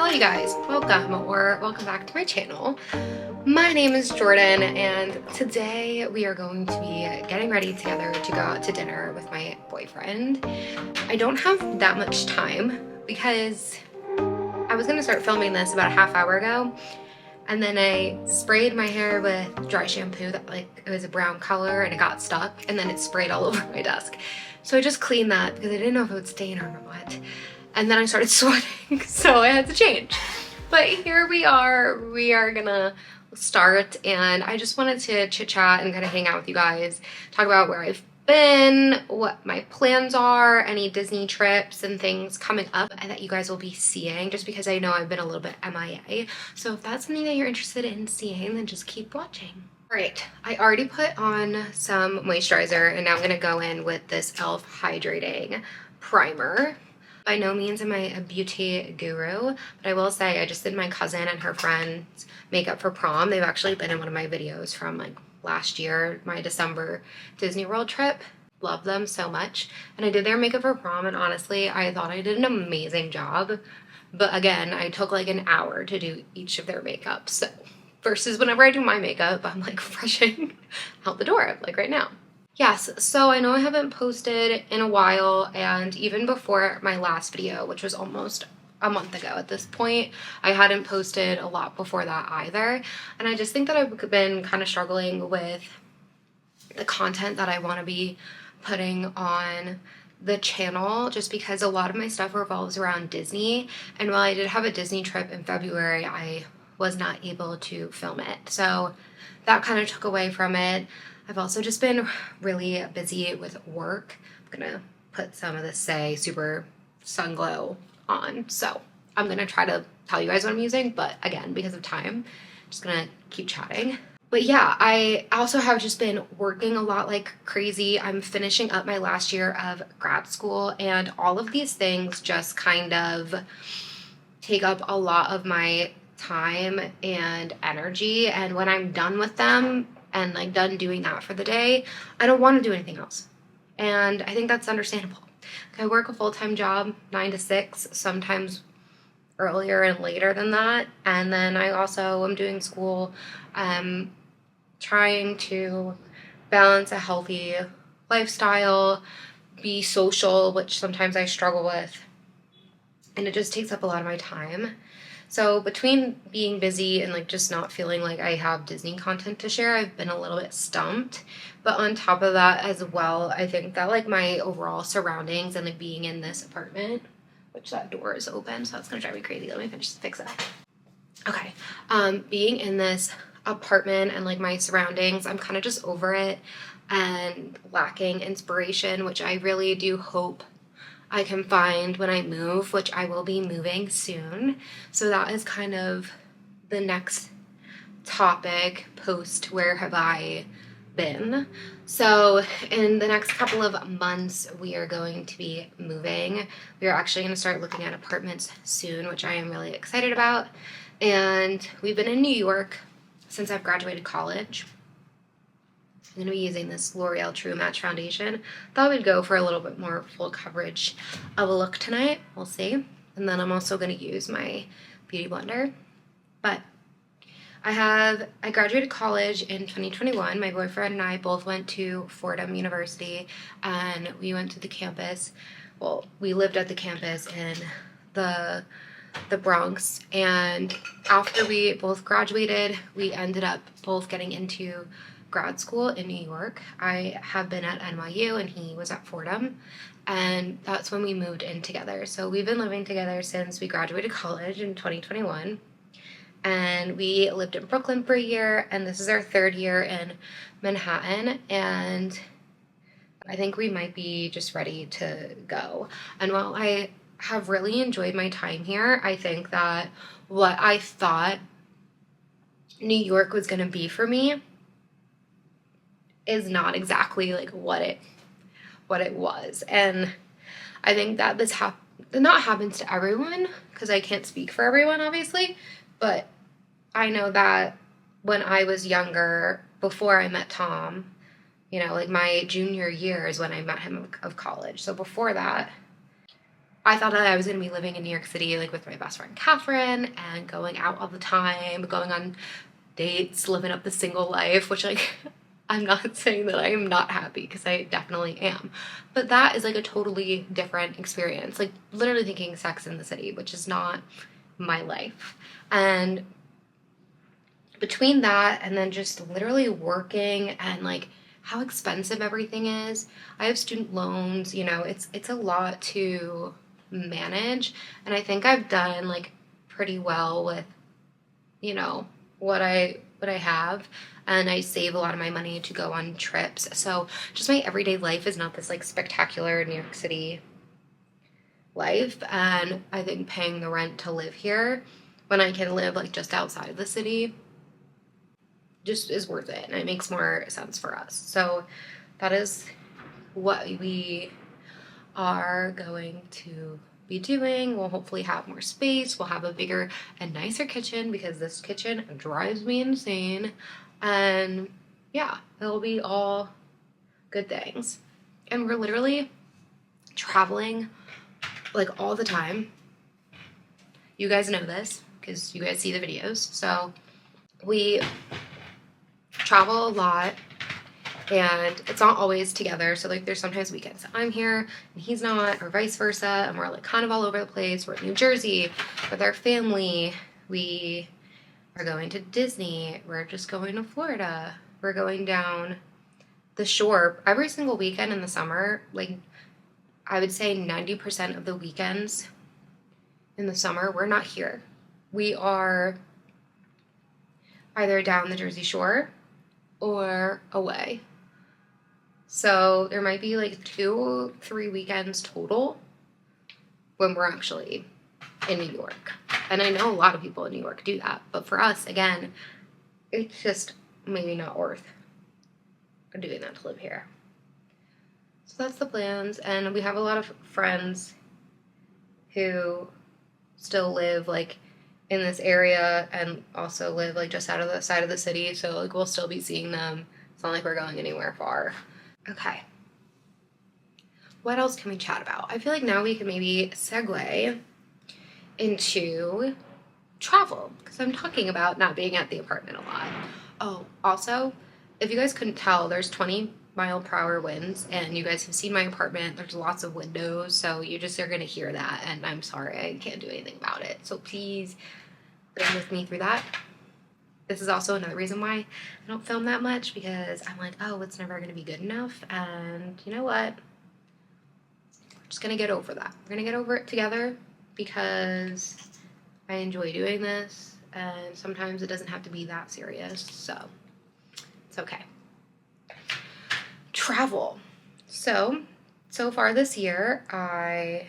Hello you guys, welcome back to my channel. My name is Jordan and today we are going to be getting ready together to go out to dinner with my boyfriend. I don't have that much time because I was gonna start filming this about a half hour ago, and then I sprayed my hair with dry shampoo that it was a brown color and it got stuck, and then it sprayed all over my desk. So I just cleaned that because I didn't know if it would stain or what. And then I started sweating, so I had to change. But here we are gonna start, and I just wanted to chit chat and kind of hang out with you guys, talk about where I've been, what my plans are, any Disney trips and things coming up that you guys will be seeing, just because I know I've been a little bit MIA. So if that's something that you're interested in seeing, then just keep watching. All right, I already put on some moisturizer, and now I'm gonna go in with this e.l.f. hydrating primer. By no means am I a beauty guru, but I will say I just did my cousin and her friend's makeup for prom. They've actually been in one of my videos from last year, my December Disney World trip. Love them so much. And I did their makeup for prom, and honestly, I thought I did an amazing job. But again, I took an hour to do each of their makeup. So versus whenever I do my makeup, I'm rushing out the door, right now. Yes, so I know I haven't posted in a while, and even before my last video, which was almost a month ago at this point, I hadn't posted a lot before that either. And I just think that I've been kind of struggling with the content that I want to be putting on the channel, just because a lot of my stuff revolves around Disney. And while I did have a Disney trip in February, I was not able to film it. So that kind of took away from it. I've also just been really busy with work. I'm gonna put some of this Super Sun Glow on. So I'm gonna try to tell you guys what I'm using, but again, because of time, I'm just gonna keep chatting. But yeah, I also have just been working a lot like crazy. I'm finishing up my last year of grad school, and all of these things just kind of take up a lot of my time and energy. And when I'm done with them, and done doing that for the day, I don't want to do anything else. And I think that's understandable. I work a full-time job, 9 to 6, sometimes earlier and later than that. And then I also am doing school, trying to balance a healthy lifestyle, be social, which sometimes I struggle with. And it just takes up a lot of my time. So between being busy and just not feeling like I have Disney content to share, I've been a little bit stumped. But on top of that as well, I think that my overall surroundings and being in this apartment, which that door is open, so that's gonna drive me crazy. Let me fix it. Okay, being in this apartment and my surroundings, I'm kind of just over it and lacking inspiration, which I really do hope I can find when I move, which I will be moving soon. So that is kind of the next topic post where have I been. So in the next couple of months, we are going to be moving. We are actually going to start looking at apartments soon, which I am really excited about. And we've been in New York since I've graduated college. I'm going to be using this L'Oreal True Match Foundation. Thought we'd go for a little bit more full coverage of a look tonight. We'll see. And then I'm also going to use my Beauty Blender. But I graduated college in 2021. My boyfriend and I both went to Fordham University, and we went to the campus. Well, we lived at the campus in the Bronx. And after we both graduated, we ended up both getting into grad school in New York. I have been at NYU and he was at Fordham, and that's when we moved in together. So we've been living together since we graduated college in 2021, and we lived in Brooklyn for a year, and this is our third year in Manhattan, and I think we might be just ready to go. And while I have really enjoyed my time here, I think that what I thought New York was going to be for me is not exactly what it was. And I think that this not happens to everyone, because I can't speak for everyone obviously, but I know that when I was younger, before I met Tom, my junior year is when I met him of college. So before that, I thought that I was going to be living in New York City like with my best friend Catherine and going out all the time, going on dates, living up the single life, which like I'm not saying that I am not happy because I definitely am. But that is like a totally different experience. Like literally thinking Sex in the City, which is not my life. And between that and then just literally working and like how expensive everything is. I have student loans, you know, it's a lot to manage, and I think I've done like pretty well with, you know, what I have, and I save a lot of my money to go on trips. So just my everyday life is not this like spectacular New York City life, and I think paying the rent to live here when I can live like just outside of the city just is worth it, and it makes more sense for us. So that is what we are going to be doing. We'll hopefully have more space. We'll have a bigger and nicer kitchen because this kitchen drives me insane. And yeah, it'll be all good things. And we're literally traveling like all the time. You guys know this because you guys see the videos. So we travel a lot, and it's not always together. So like there's sometimes weekends that I'm here and he's not, or vice versa, and we're like kind of all over the place. We're in New Jersey with our family. We are going to Disney. We're just going to Florida. We're going down the shore every single weekend in the summer. Like I would say 90% of the weekends in the summer we're not here. We are either down the Jersey Shore or away. So there might be like 2-3 weekends total when we're actually in New York. And I know a lot of people in New York do that, but for us, again, it's just maybe not worth doing that to live here. So that's the plans, and we have a lot of friends who still live like in this area and also live like just out of the side of the city, so like we'll still be seeing them. It's not like we're going anywhere far. Okay. What else can we chat about? I feel like now we can maybe segue into travel, because I'm talking about not being at the apartment a lot. Oh, also, if you guys couldn't tell, there's 20-mile-per-hour winds, and you guys have seen my apartment. There's lots of windows, so you just are going to hear that, and I'm sorry, I can't do anything about it. So please bear with me through that. This is also another reason why I don't film that much, because I'm like, oh, it's never going to be good enough, and you know what? We're just going to get over that. We're going to get over it together, because I enjoy doing this, and sometimes it doesn't have to be that serious, so it's okay. Travel. So far this year, I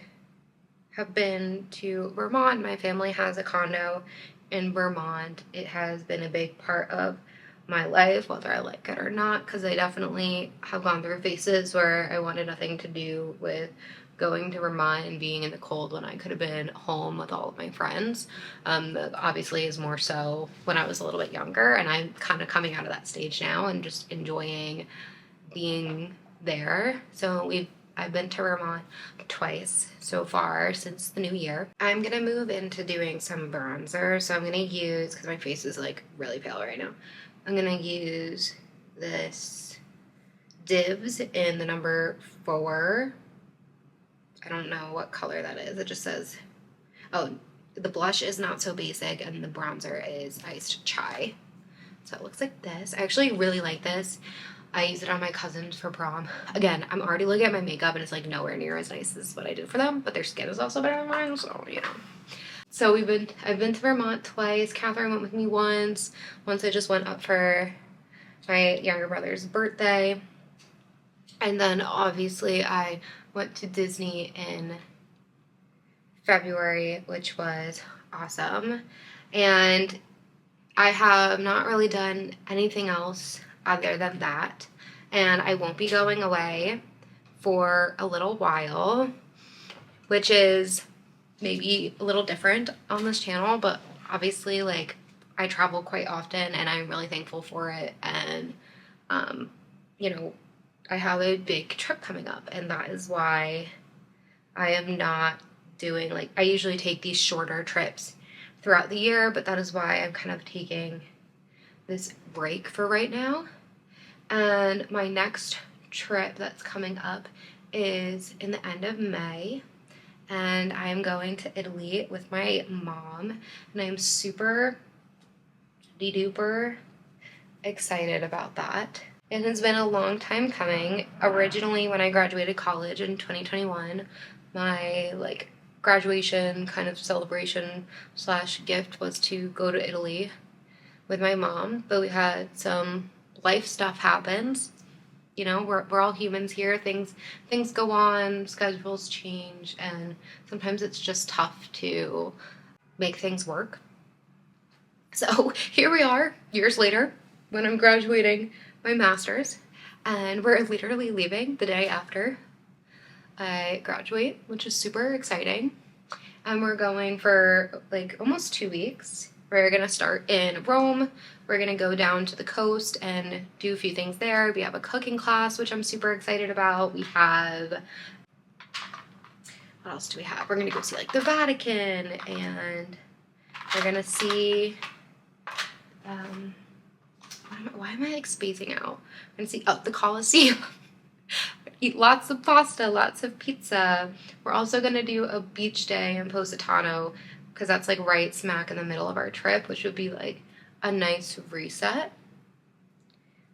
have been to Vermont. My family has a condo in Vermont. It has been a big part of my life, whether I like it or not, because I definitely have gone through phases where I wanted nothing to do with going to Vermont and being in the cold when I could have been home with all of my friends. Obviously is more so when I was a little bit younger, and I'm kind of coming out of that stage now and just enjoying being there. So I've been to Vermont twice so far since the new year. I'm gonna move into doing some bronzer, so I'm gonna use, because my face is like really pale right now, I'm gonna use this Divs in the number 4. I don't know what color that is. It just says, oh, the blush is Not So Basic and the bronzer is Iced Chai. So it looks like this. I actually really like this. I used it on my cousins for prom. Again, I'm already looking at my makeup and it's like nowhere near as nice as what I did for them, but their skin is also better than mine, so you know. So I've been to Vermont twice. Catherine went with me once. Once I just went up for my younger brother's birthday. And then obviously I went to Disney in February, which was awesome. And I have not really done anything else other than that. And I won't be going away for a little while, which is maybe a little different on this channel, but obviously like I travel quite often and I'm really thankful for it. And, you know, I have a big trip coming up, and that is why I am not doing, like, I usually take these shorter trips throughout the year, but that is why I'm kind of taking this break for right now. And my next trip that's coming up is in the end of May, and I'm going to Italy with my mom, and I'm super duper excited about that. It has been a long time coming. Originally, when I graduated college in 2021, my like graduation kind of celebration / gift was to go to Italy with my mom, but we had some life stuff happens. You know, we're all humans here. Things go on, schedules change, and sometimes it's just tough to make things work. So here we are, years later, when I'm graduating my master's, and we're literally leaving the day after I graduate, which is super exciting. And we're going for like almost 2 weeks. We're gonna start in Rome. We're gonna go down to the coast and do a few things there. We have a cooking class, which I'm super excited about. We have, what else do we have? We're gonna go see like the Vatican, and we're gonna see, why am I like spacing out? We're gonna see, the Colosseum. Eat lots of pasta, lots of pizza. We're also gonna do a beach day in Positano, because that's like right smack in the middle of our trip, which would be like a nice reset.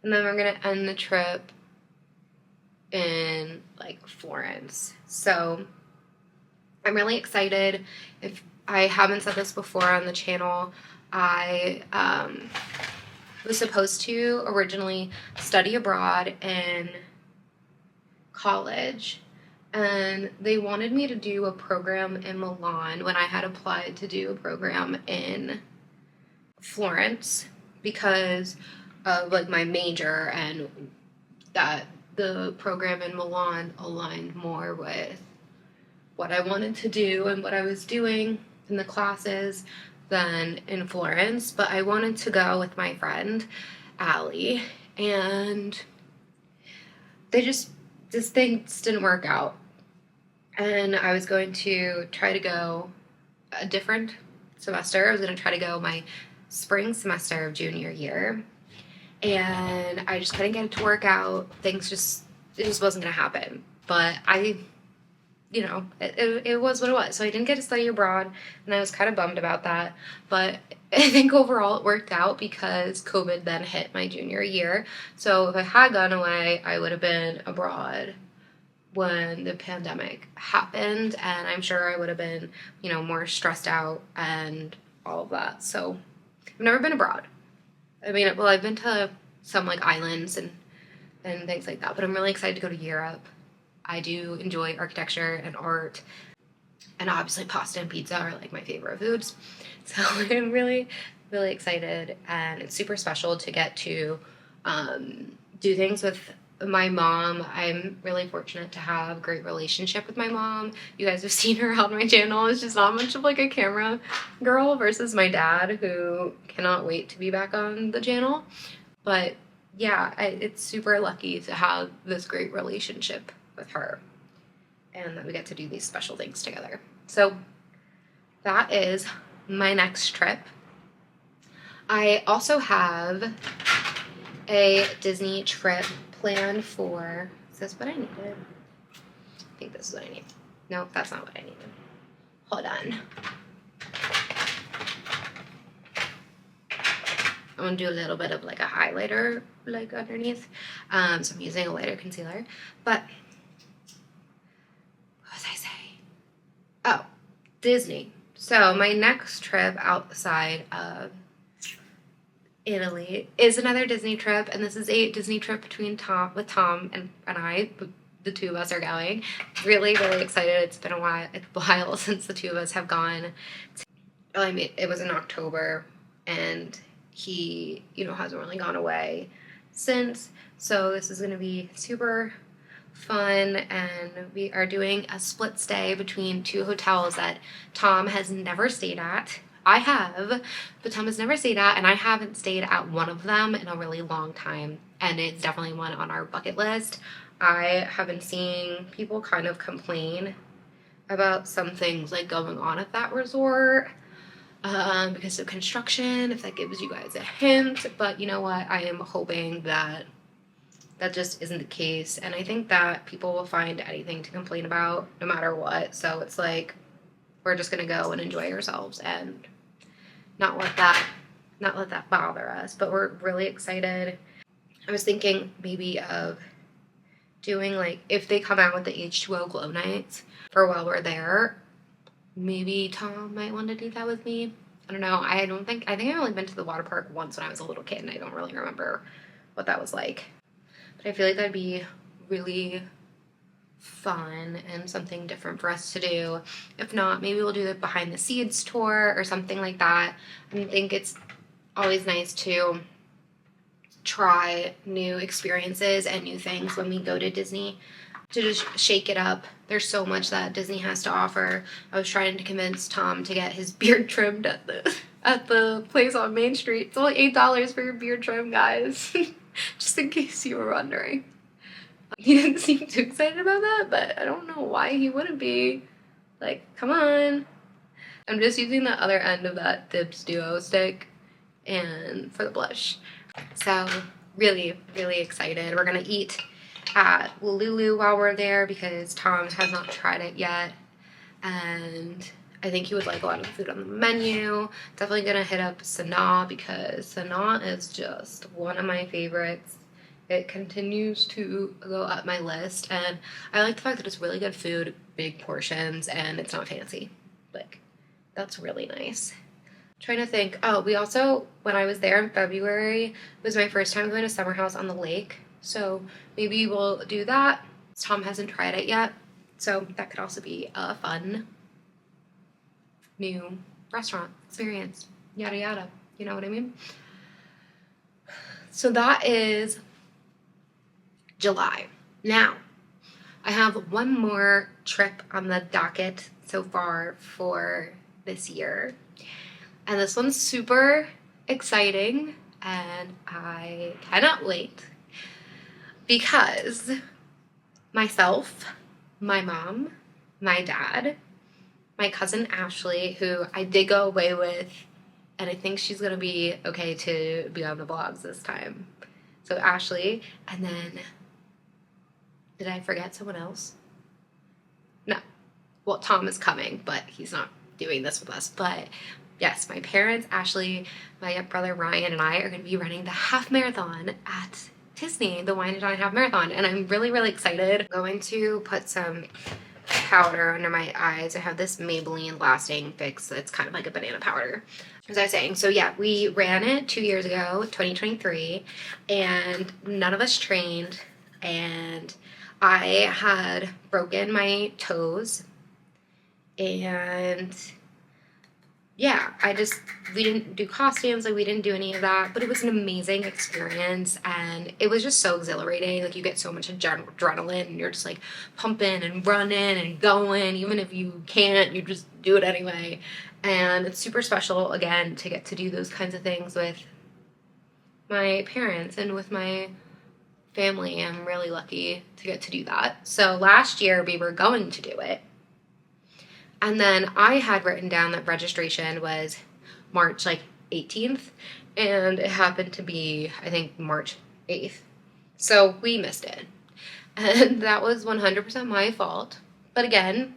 And then we're gonna end the trip in like Florence. So I'm really excited. If I haven't said this before on the channel, I was supposed to originally study abroad in college, and they wanted me to do a program in Milan when I had applied to do a program in Florence because of like my major, and that the program in Milan aligned more with what I wanted to do and what I was doing in the classes than in Florence. But I wanted to go with my friend Allie, and this thing just didn't work out. And I was going to try to go a different semester. I was going to try to go my spring semester of junior year. And I just couldn't get it to work out. It just wasn't going to happen. But it was what it was. So I didn't get to study abroad, and I was kind of bummed about that. But I think overall it worked out because COVID then hit my junior year. So if I had gone away, I would have been abroad when the pandemic happened, and I'm sure I would have been, more stressed out and all of that. So I've never been abroad. I mean, well, I've been to some like islands and things like that, but I'm really excited to go to Europe. I do enjoy architecture and art, and obviously pasta and pizza are like my favorite foods. So I'm really, really excited, and it's super special to get to do things with my mom. I'm really fortunate to have a great relationship with my mom. You guys have seen her on my channel. She's not much of like a camera girl versus my dad, who cannot wait to be back on the channel. But yeah, it's super lucky to have this great relationship with her, and that we get to do these special things together. So that is my next trip. I also have a Disney trip planned for, is this what I needed? I think this is what I need. No, that's not what I needed. Hold on. I'm gonna do a little bit of like a highlighter like underneath. So I'm using a lighter concealer. But what was I saying? Oh, Disney. So my next trip outside of Italy is another Disney trip, and this is a Disney trip with Tom and I. The two of us are going. Really, really excited. It's been a while since the two of us have gone. It was in October, and he, hasn't really gone away since. So this is going to be super fun, and we are doing a split stay between two hotels that Tom has never stayed at. I have, but Tom has never stayed at, and I haven't stayed at one of them in a really long time, and it's definitely one on our bucket list. I have been seeing people kind of complain about some things like going on at that resort because of construction, if that gives you guys a hint. But you know what? I am hoping that that just isn't the case. And I think that people will find anything to complain about no matter what. So it's like, we're just going to go and enjoy ourselves and not let that bother us. But we're really excited. I was thinking maybe of doing, like, if they come out with the H2O glow nights for while we're there, maybe Tom might want to do that with me. I don't know. I think I've only been to the water park once when I was a little kid, and I don't really remember what that was like. But I feel like that'd be really fun and something different for us to do. If not, maybe we'll do the behind the scenes tour or something like that. I think it's always nice to try new experiences and new things when we go to Disney, to just shake it up. There's so much that Disney has to offer. I was trying to convince Tom to get his beard trimmed at the place on Main Street. It's only $8 for your beard trim, guys. Just in case you were wondering. He didn't seem too excited about that, but I don't know why he wouldn't be. Like, come on. I'm just using the other end of that Dibs Duo stick and for the blush. So really, really excited. We're gonna eat at Lulu while we're there because Tom has not tried it yet, and I think he would like a lot of the food on the menu. Definitely gonna hit up Sanaa because Sanaa is just one of my favorites. It continues to go up my list, and I like the fact that it's really good food, big portions, and it's not fancy. Like, that's really nice. Trying to think. Oh, we also, when I was there in February, it was my first time going to Summer House on the lake. So maybe we'll do that. Tom hasn't tried it yet. So that could also be a fun new restaurant experience. Yada yada. You know what I mean? So that is July. Now, I have one more trip on the docket so far for this year. And this one's super exciting, and I cannot wait because myself, my mom, my dad, my cousin Ashley, who I did go away with, and I think she's going to be okay to be on the vlogs this time. So Ashley, and then, did I forget someone else? No. Well, Tom is coming, but he's not doing this with us, but yes, my parents, Ashley, my brother Ryan, and I are going to be running the half marathon at Disney, the Wine and Dine Half Marathon, and I'm really, really excited. I'm going to put some powder under my eyes. I have this Maybelline Lasting Fix that's kind of like a banana powder. As I was saying, so yeah, we ran it 2 years ago, 2023, and none of us trained, and I had broken my toes, and yeah, we didn't do costumes, like we didn't do any of that, but it was an amazing experience, and it was just so exhilarating. Like, you get so much adrenaline, and you're just like pumping and running and going, even if you can't, you just do it anyway. And it's super special, again, to get to do those kinds of things with my parents and with my family. I'm really lucky to get to do that. So last year we were going to do it, and then I had written down that registration was March like 18th, and it happened to be, I think, March 8th. So we missed it. And that was 100% my fault. But again,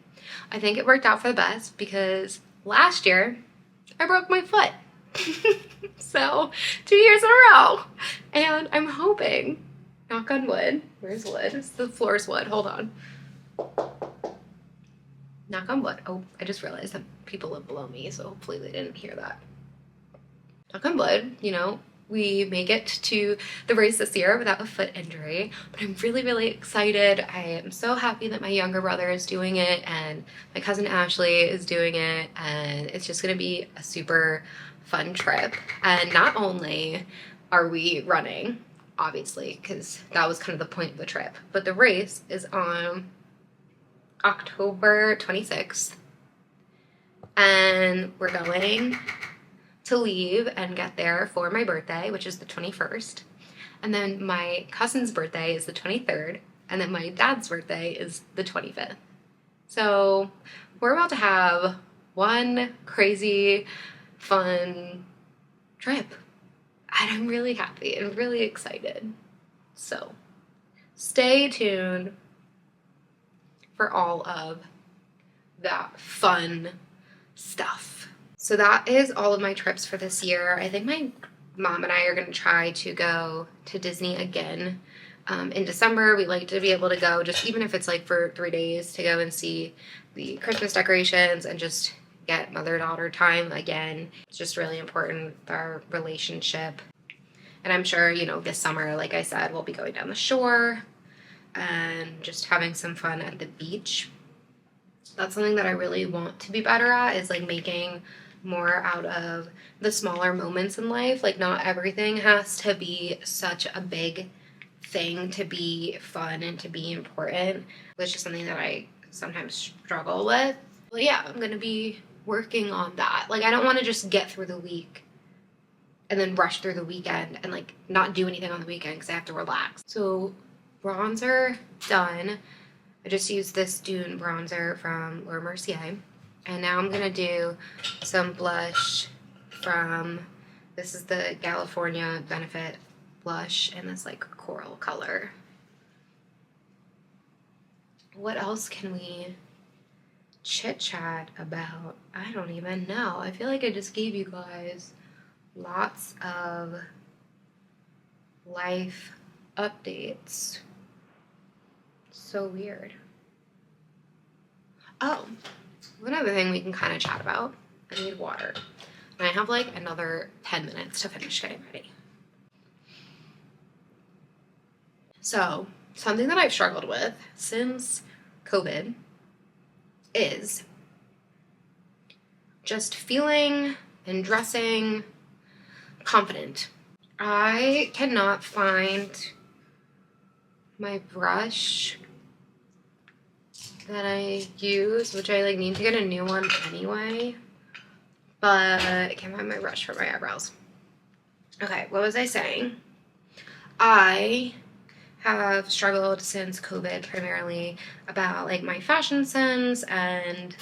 I think it worked out for the best because last year I broke my foot. So 2 years in a row. And I'm hoping, knock on wood, where's wood? The floor's wood, hold on. Knock on wood. Oh, I just realized that people live below me, so hopefully they didn't hear that. Knock on wood, you know, we make it to the race this year without a foot injury, but I'm really, really excited. I am so happy that my younger brother is doing it and my cousin Ashley is doing it, and it's just going to be a super fun trip. And not only are we running, obviously, because that was kind of the point of the trip, but the race is on October 26th, and we're going to leave and get there for my birthday, which is the 21st, and then my cousin's birthday is the 23rd, and then my dad's birthday is the 25th. So we're about to have one crazy, fun trip. And I'm really happy and really excited. So stay tuned for all of that fun stuff. So that is all of my trips for this year. I think my mom and I are going to try to go to Disney again in December. We like to be able to go, just even if it's like for 3 days, to go and see the Christmas decorations and just get mother-daughter time again. It's just really important for our relationship. And I'm sure, you know, this summer, like I said, we'll be going down the shore and just having some fun at the beach. That's something that I really want to be better at, is like making more out of the smaller moments in life. Like, not everything has to be such a big thing to be fun and to be important, which is something that I sometimes struggle with. But yeah, I'm gonna be working on that. Like, I don't want to just get through the week and then rush through the weekend and like not do anything on the weekend because I have to relax. So bronzer done. I just used this Dune bronzer from Laura Mercier. And now I'm gonna do some blush from, this is the California Benefit blush in this like coral color. What else can we chit chat about? I don't even know. I feel like I just gave you guys lots of life updates. So weird. Oh, one other thing we can kind of chat about. I need water. And I have like another 10 minutes to finish getting ready. So, something that I've struggled with since COVID is just feeling and dressing confident. I cannot find my brush that I use, which I like need to get a new one anyway, but I can't find my brush for my eyebrows. Okay, what was I saying? I have struggled since COVID primarily about like my fashion sense and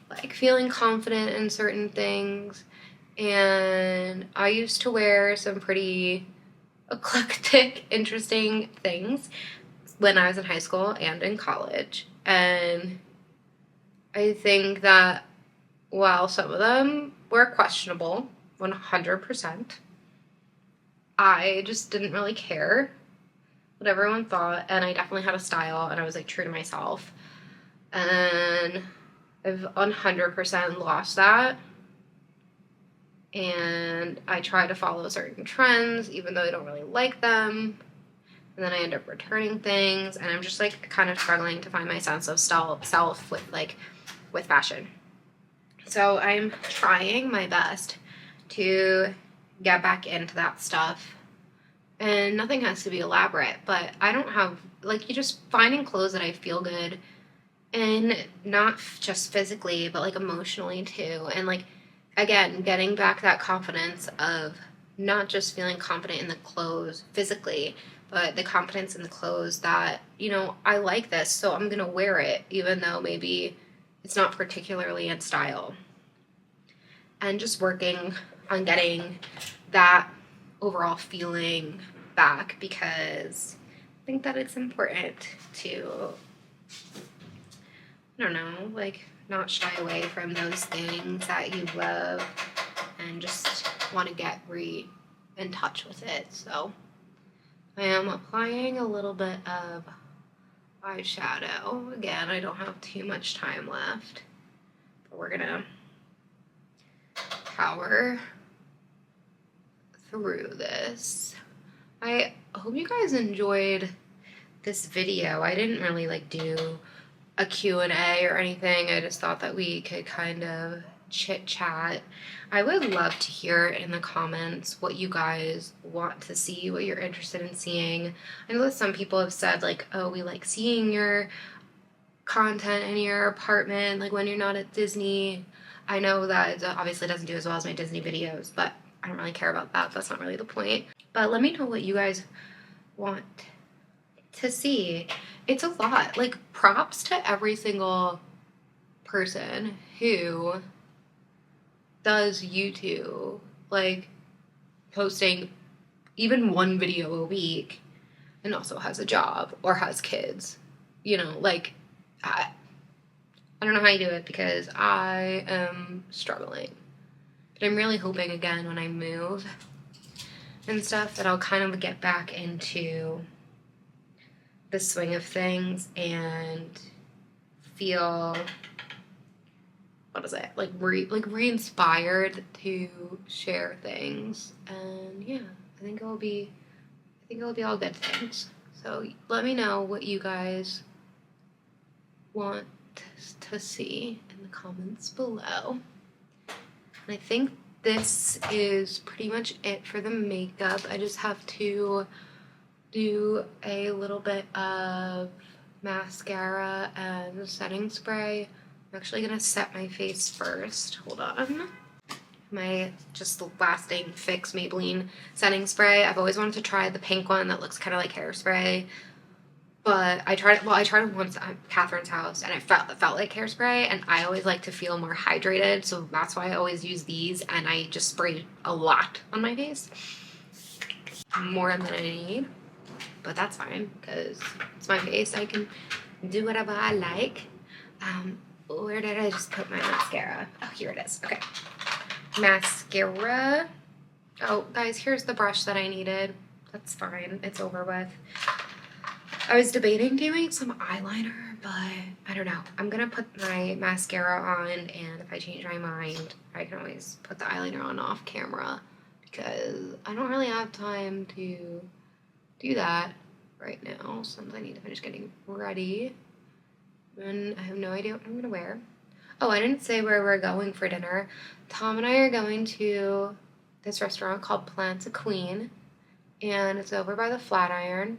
like feeling confident in certain things. And I used to wear some pretty eclectic, interesting things when I was in high school and in college. And I think that while some of them were questionable, 100%, I just didn't really care what everyone thought. And I definitely had a style, and I was like true to myself. And I've 100% lost that. And I try to follow certain trends, even though I don't really like them. And then I end up returning things, and I'm just like kind of struggling to find my sense of self with fashion. So I'm trying my best to get back into that stuff. And nothing has to be elaborate, but I don't have, like, you just finding clothes that I feel good, and not just physically, but like emotionally too. And like, again, getting back that confidence of not just feeling confident in the clothes physically, but the confidence in the clothes that, you know, I like this, so I'm going to wear it, even though maybe it's not particularly in style. And just working on getting that overall feeling back, because I think that it's important to, I don't know, like, not shy away from those things that you love and just want to get in touch with it. So I am applying a little bit of eyeshadow. Again, I don't have too much time left, but we're gonna power through this. I hope you guys enjoyed this video. I didn't really like do a Q&A or anything. I just thought that we could kind of chit chat. I would love to hear in the comments what you guys want to see, what you're interested in seeing. I know that some people have said like, oh, we like seeing your content in your apartment, like when you're not at Disney. I know that it obviously doesn't do as well as my Disney videos, but I don't really care about that. That's not really the point. But let me know what you guys want to see. It's a lot. Like, props to every single person who does YouTube, like posting even one video a week, and also has a job or has kids. You know, like, I don't know how you do it because I am struggling. But I'm really hoping, again, when I move and stuff, that I'll kind of get back into the swing of things and feel, what is it, like re-inspired to share things. And yeah, I think it will be all good things. So let me know what you guys want to see in the comments below. And I think this is pretty much it for the makeup. I just have to do a little bit of mascara and setting spray. I'm actually gonna set my face first. Hold on. My just lasting fix Maybelline setting spray. I've always wanted to try the pink one that looks kind of like hairspray. But I tried it once at Catherine's house, and it felt like hairspray, and I always like to feel more hydrated, so that's why I always use these, and I just sprayed a lot on my face. More than I need, but that's fine, because it's my face. I can do whatever I like. Where did I just put my mascara? Oh, here it is. Okay. Mascara. Oh, guys, here's the brush that I needed. That's fine. It's over with. I was debating doing some eyeliner, but I don't know. I'm gonna put my mascara on, and if I change my mind, I can always put the eyeliner on off camera, because I don't really have time to do that right now, since I need to finish getting ready. And I have no idea what I'm gonna wear. Oh, I didn't say where we're going for dinner. Tom and I are going to this restaurant called Plants a Queen, and it's over by the Flatiron.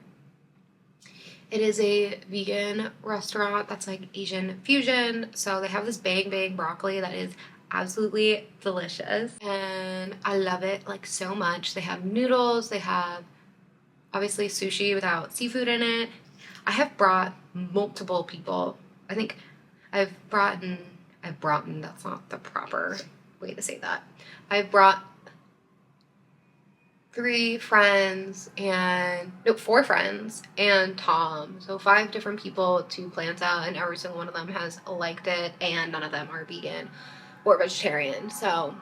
It is a vegan restaurant that's like Asian fusion. So they have this bang bang broccoli that is absolutely delicious. And I love it like so much. They have noodles. They have obviously sushi without seafood in it. I have brought multiple people. I think I've brought in, that's not the proper way to say that. I've brought 4 friends and Tom. So 5 different people to Planta, and every single one of them has liked it, and none of them are vegan or vegetarian. So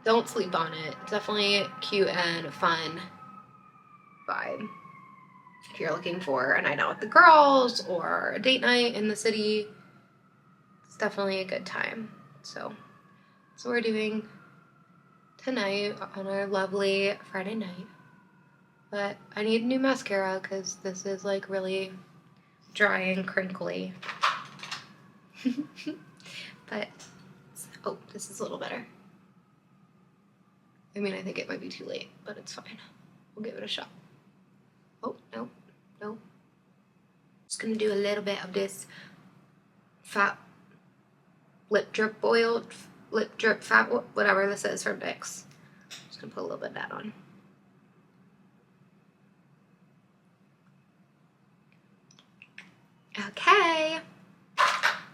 don't sleep on it. It's definitely cute and fun vibe. If you're looking for a night out with the girls or a date night in the city, it's definitely a good time. So that's what we're doing tonight on our lovely Friday night. But I need new mascara because this is like really dry and crinkly. But, oh, this is a little better. I mean, I think it might be too late, but it's fine. We'll give it a shot. Oh, no. Just gonna do a little bit of this fat lip drip oil, lip drip fat, whatever this is from NYX. Just gonna put a little bit of that on. Okay,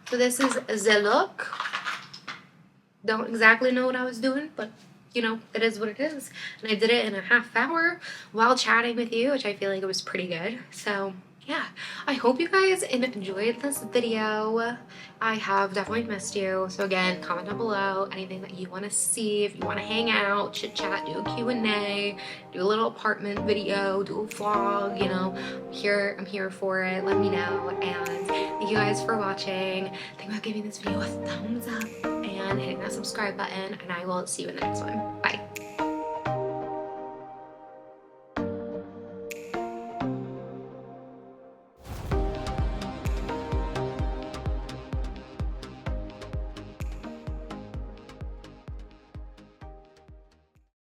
so this is the look. Don't exactly know what I was doing, but you know, it is what it is. And I did it in a half hour while chatting with you, which I feel like it was pretty good. So yeah, I hope you guys enjoyed this video. I have definitely missed you. So again, comment down below anything that you want to see. If you want to hang out, chit chat, do a Q&A, do a little apartment video, do a vlog, you know, I'm here for it. Let me know. And thank you guys for watching. Think about giving this video a thumbs up and hitting that subscribe button, and I will see you in the next one. Bye.